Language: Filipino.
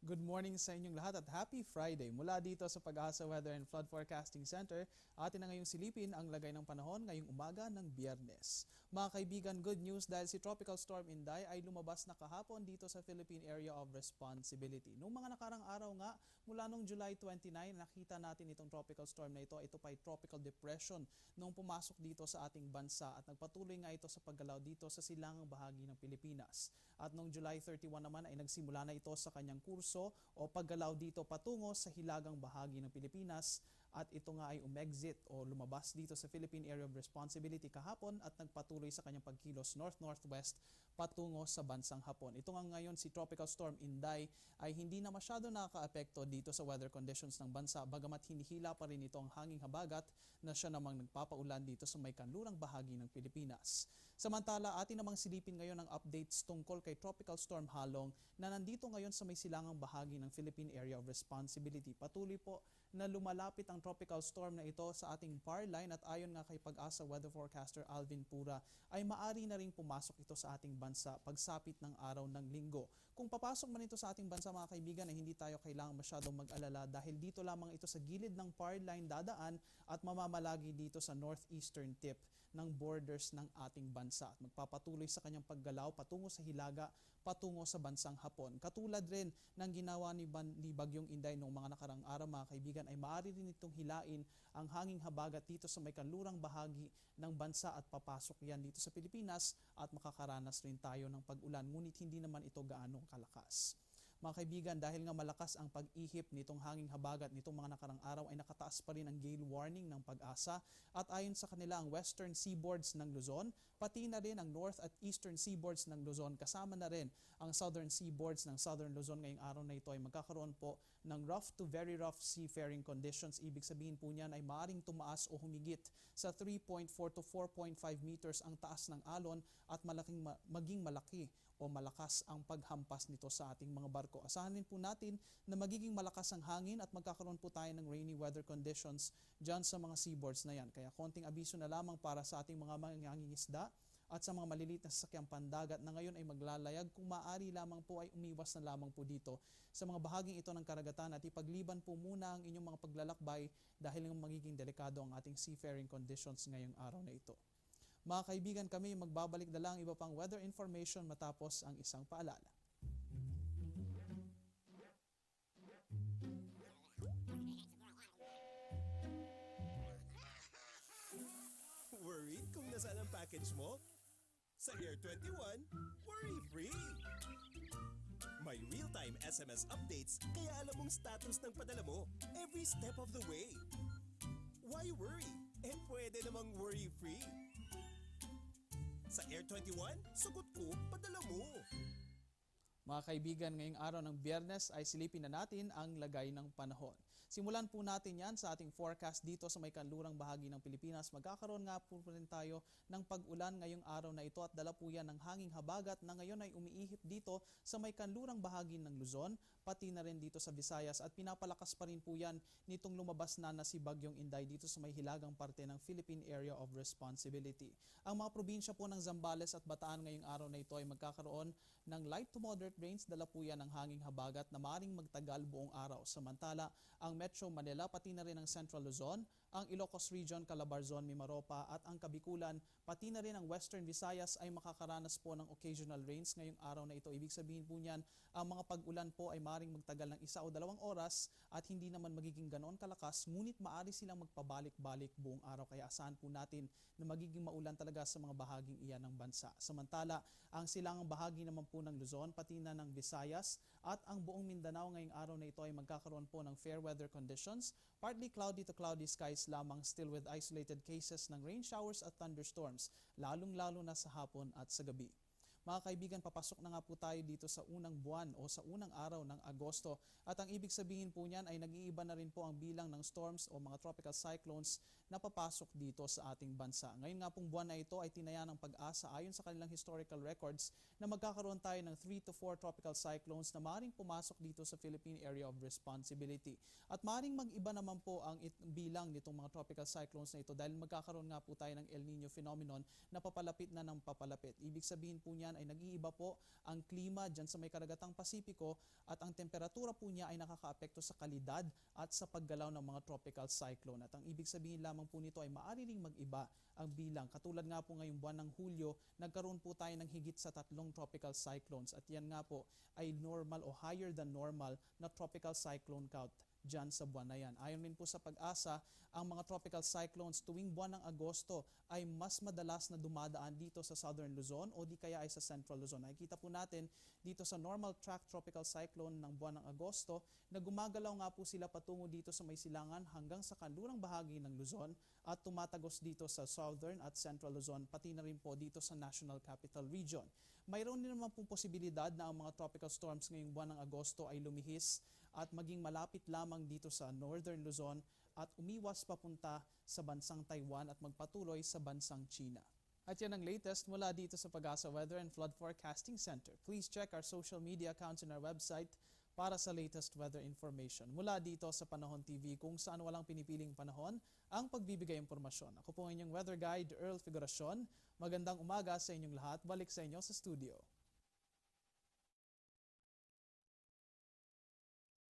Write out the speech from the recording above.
Good morning sa inyong lahat at happy Friday. Mula dito sa Pag-asa Weather and Flood Forecasting Center, atin na ngayong silipin ang lagay ng panahon ngayong umaga ng Biyernes. Mga kaibigan, good news dahil si Tropical Storm Inday ay lumabas na kahapon dito sa Philippine Area of Responsibility. Noong mga nakarang araw nga, mula noong July 29, nakita natin itong tropical storm na ito. Ito pa ay tropical depression noong pumasok dito sa ating bansa at nagpatuloy nga ito sa paggalaw dito sa silangang bahagi ng Pilipinas. At noong July 31 naman ay nagsimula na ito sa kanyang kurso o paggalaw dito patungo sa hilagang bahagi ng Pilipinas at ito nga ay umexit o lumabas dito sa Philippine Area of Responsibility kahapon at nagpatuloy sa kanyang pagkilos north-northwest patungo sa bansang Hapon. Ito nga ngayon si Tropical Storm Inday ay hindi na masyado nakakaapekto dito sa weather conditions ng bansa bagamat hinihila pa rin ito ang hanging habagat na siya namang nagpapaulan dito sa may kanlurang bahagi ng Pilipinas. Samantala, atin namang silipin ngayon ang updates tungkol kay Tropical Storm Halong na nandito ngayon sa may silangang bahagi ng Philippine Area of Responsibility. Patuloy po na lumalapit ang tropical storm na ito sa ating power line at ayon nga kay Pag-asa weather forecaster Alvin Pura ay maari na ring pumasok ito sa ating bansa pagsapit ng araw ng Linggo. Kung papasok man ito sa ating bansa mga kaibigan ay hindi tayo kailangang masyadong mag-alala dahil dito lamang ito sa gilid ng power line dadaan at mamamalagi dito sa northeastern tip ng borders ng ating bansa at magpapatuloy sa kanyang paggalaw patungo sa hilaga, patungo sa bansang Hapon. Katulad rin ng ginawa ni Bagyong Inday noong mga nakarang araw mga kaibigan ay maaari rin itong hilain ang hanging habagat dito sa may kanlurang bahagi ng bansa at papasok yan dito sa Pilipinas at makakaranas rin tayo ng pag-ulan ngunit hindi naman ito gaanong kalakas. Mga kaibigan, dahil nga malakas ang pag-ihip nitong hanging habagat nitong mga nakarang araw ay nakataas pa rin ang gale warning ng Pag-asa at ayon sa kanila ang western seaboards ng Luzon, pati na rin ang north at eastern seaboards ng Luzon, kasama na rin ang southern seaboards ng southern Luzon ngayong araw na ito ay magkakaroon po ng rough to very rough seafaring conditions. Ibig sabihin po niyan ay maaring tumaas o humigit sa 3.4 to 4.5 meters ang taas ng alon at maging malaki o malakas ang paghampas nito sa ating mga barko. Asahan din po natin na magiging malakas ang hangin at magkakaroon po tayo ng rainy weather conditions dyan sa mga seaboards na yan. Kaya konting abiso na lamang para sa ating mga mangingisda at sa mga maliliit na sasakyang pandagat na ngayon ay maglalayag kung maaari lamang po ay umiwas na lamang po dito sa mga bahaging ito ng karagatan at ipagliban po muna ang inyong mga paglalakbay dahil magiging delikado ang ating seafaring conditions ngayong araw na ito. Mga kaibigan, kami magbabalik na lang iba pang weather information matapos ang isang paalala. Worried kung nasaan ang package mo? Sa Air 21, worry-free! May real-time SMS updates kaya alam mong status ng padala mo every step of the way. Why worry? Pwede namang worry-free. Sa Air 21, sugot ko, padala mo. Mga kaibigan, ngayong araw ng Biyernes ay silipin na natin ang lagay ng panahon. Simulan po natin yan sa ating forecast dito sa may kanlurang bahagi ng Pilipinas. Magkakaroon nga po rin tayo ng pag-ulan ngayong araw na ito at dala po yan ng hanging habagat na ngayon ay umiihip dito sa may kanlurang bahagi ng Luzon, pati na rin dito sa Visayas at pinapalakas pa rin po yan nitong lumabas na si Bagyong Inday dito sa may hilagang parte ng Philippine Area of Responsibility. Ang mga probinsya po ng Zambales at Bataan ngayong araw na ito ay magkakaroon ng light to moderate rains, dala po yan ng hanging habagat na maaaring magtagal buong araw. Samantala, ang Metro Manila, pati na rin ang Central Luzon, ang Ilocos Region, Calabarzon, Mimaropa at ang Kabikulan, pati na rin ang Western Visayas ay makakaranas po ng occasional rains ngayong araw na ito. Ibig sabihin po niyan, ang mga pag-ulan po ay maaaring magtagal ng 1 o 2 oras at hindi naman magiging ganoon kalakas, ngunit maaari silang magpabalik-balik buong araw. Kaya asahan po natin na magiging maulan talaga sa mga bahaging iyan ng bansa. Samantala, ang silangang bahagi naman po ng Luzon, pati na ng Visayas at ang buong Mindanao ngayong araw na ito ay magkakaroon po ng fair weather conditions, partly cloudy to cloudy skies lamang, still with isolated cases ng rain showers at thunderstorms, lalong-lalo na sa hapon at sa gabi. Mga kaibigan, papasok na nga po tayo dito sa unang buwan o sa unang araw ng Agosto at ang ibig sabihin po niyan ay nag-iiba na rin po ang bilang ng storms o mga tropical cyclones na papasok dito sa ating bansa. Ngayon nga pong buwan na ito ay tinaya ng Pag-asa ayon sa kanilang historical records na magkakaroon tayo ng 3 to 4 tropical cyclones na maaaring pumasok dito sa Philippine Area of Responsibility. At maaaring mag-iba naman po ang bilang nitong mga tropical cyclones na ito dahil magkakaroon nga po tayo ng El Nino phenomenon na papalapit na ng papalapit. Ibig sabihin po niyan ay nag-iiba po ang klima dyan sa may karagatang Pasipiko at ang temperatura po niya ay nakakaapekto sa kalidad at sa paggalaw ng mga tropical cyclone. At ang ibig sabihin lamang po nito ay maaari ring mag-iba ang bilang. Katulad nga po ngayong buwan ng Hulyo, nagkaroon po tayo ng higit sa 3 tropical cyclones at yan nga po ay normal o higher than normal na tropical cyclone count dyan sa buwan na yan. Ayon rin po sa Pag-asa, ang mga tropical cyclones tuwing buwan ng Agosto ay mas madalas na dumadaan dito sa Southern Luzon o di kaya ay sa Central Luzon. Nakikita po natin dito sa normal track tropical cyclone ng buwan ng Agosto na gumagalaw nga po sila patungo dito sa may silangan hanggang sa kanlurang bahagi ng Luzon at tumatagos dito sa Southern at Central Luzon pati na rin po dito sa National Capital Region. Mayroon din naman pong posibilidad na ang mga tropical storms ngayong buwan ng Agosto ay lumihis at maging malapit lamang dito sa Northern Luzon at umiwas papunta sa bansang Taiwan at magpatuloy sa bansang China. At yan ang latest mula dito sa Pag-asa Weather and Flood Forecasting Center. Please check our social media accounts and our website para sa latest weather information. Mula dito sa Panahon TV kung saan walang pinipiling panahon ang pagbibigay impormasyon. Ako po ang inyong weather guide, Earl Figuracion. Magandang umaga sa inyong lahat. Balik sa inyo sa studio.